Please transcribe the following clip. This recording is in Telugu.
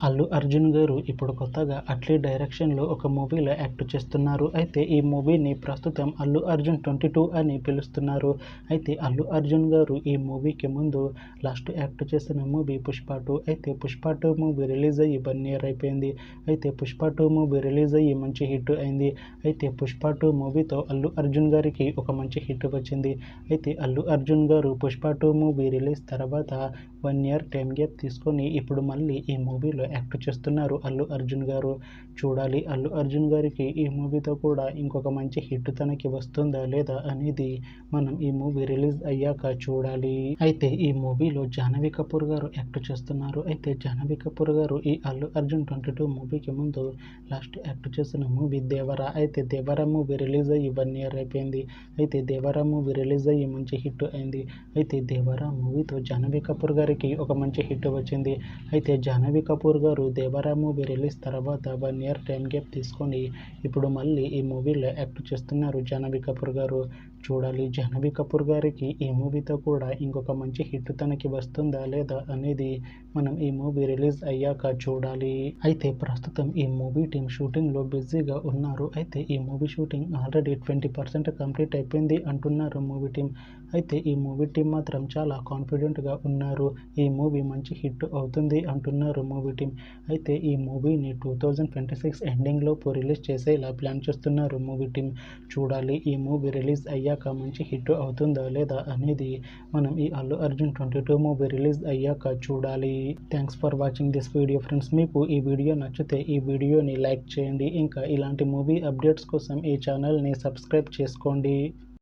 అల్లు అర్జున్ గారు ఇప్పుడు కొత్తగా అట్లీ డైరెక్షన్‌లో ఒక మూవీలో యాక్ట్ చేస్తున్నారు. అయితే ఈ మూవీని ప్రస్తుతం అల్లు అర్జున్ 22 అని పిలుస్తున్నారు. అయితే అల్లు అర్జున్ గారు ఈ మూవీకి ముందు లాస్ట్ యాక్ట్ చేసిన మూవీ 'పుష్ప 2'. అయితే 'పుష్ప 2' మూవీ రిలీజ్ అయ్యి 1 ఇయర్ అయిపోయింది. అయితే 'పుష్ప 2' మూవీ రిలీజ్ అయ్యి మంచి హిట్ అయింది. అయితే 'పుష్ప 2' మూవీతో అల్లు అర్జున్ గారికి ఒక మంచి హిట్ వచ్చింది. అయితే అల్లు అర్జున్ గారు 'పుష్ప 2' మూవీ రిలీజ్ తర్వాత 1 ఇయర్ టైమ్ గ్యాప్ తీసుకొని ఇప్పుడు మళ్ళీ ఈ మూవీలో యాక్ట్ చేస్తున్నారు అల్లు అర్జున్ గారు. చూడాలి అల్లు అర్జున్ గారికి ఈ మూవీతో కూడా ఇంకొక మంచి హిట్ తనకి వస్తుందా లేదా అనేది మనం ఈ మూవీ రిలీజ్ అయ్యాక చూడాలి. అయితే ఈ మూవీలో జాహ్నవి కపూర్ గారు యాక్ట్ చేస్తున్నారు. అయితే జాహ్నవి కపూర్ గారు ఈ అల్లు అర్జున్ 22 మూవీకి ముందు లాస్ట్ యాక్ట్ చేసిన మూవీ 'దేవర'. అయితే 'దేవర' మూవీ రిలీజ్ అయ్యి 1 ఇయర్ అయిపోయింది. అయితే 'దేవర' మూవీ రిలీజ్ అయ్యి మంచి హిట్ అయింది. అయితే 'దేవర' మూవీతో జాహ్నవి కపూర్ గారికి ఒక మంచి హిట్ వచ్చింది. అయితే జాహ్నవి కపూర్ గారు 'దేవర' మూవీ రిలీజ్ తర్వాత 1 ఇయర్ టైమ్ గ్యాప్ తీసుకొని ఇప్పుడు మళ్ళీ ఈ మూవీలో యాక్ట్ చేస్తున్నారు జాహ్నవి కపూర్ గారు. చూడాలి జాహ్నవి కపూర్ గారికి ఈ మూవీతో కూడా ఇంకొక మంచి హిట్ తనకి వస్తుందా లేదా అనేది మనం ఈ మూవీ రిలీజ్ అయ్యాక చూడాలి. అయితే ప్రస్తుతం ఈ మూవీ టీం షూటింగ్లో బిజీగా ఉన్నారు. అయితే ఈ మూవీ షూటింగ్ ఆల్రెడీ 20% కంప్లీట్ అయిపోయింది అంటున్నారు మూవీ టీం. అయితే ఈ మూవీ టీం మాత్రం చాలా కాన్ఫిడెంట్గా ఉన్నారు. ఈ మూవీ మంచి హిట్ అవుతుంది అంటున్నారు మూవీ టీం. అయితే ఈ మూవీని 2026 ఎండింగ్‌లోపు రిలీజ్ చేసేలా ప్లాన్ చేస్తున్నారు మూవీ టీం. చూడాలి ఈ మూవీ రిలీజ్ అయ్యాక మంచి హిట్ అవుతుందా లేదా అనేది మనం ఈ అల్లు అర్జున్ 22 మూవీ రిలీజ్ అయ్యాక చూడాలి. Thanks for watching this video friends. మీకు ఈ వీడియో నచ్చితే ఈ వీడియోని లైక్ చేయండి. ఇంకా ఇలాంటి మూవీ అప్డేట్స్ కోసం ఈ ఛానల్‌ని సబ్స్క్రైబ్ చేసుకోండి.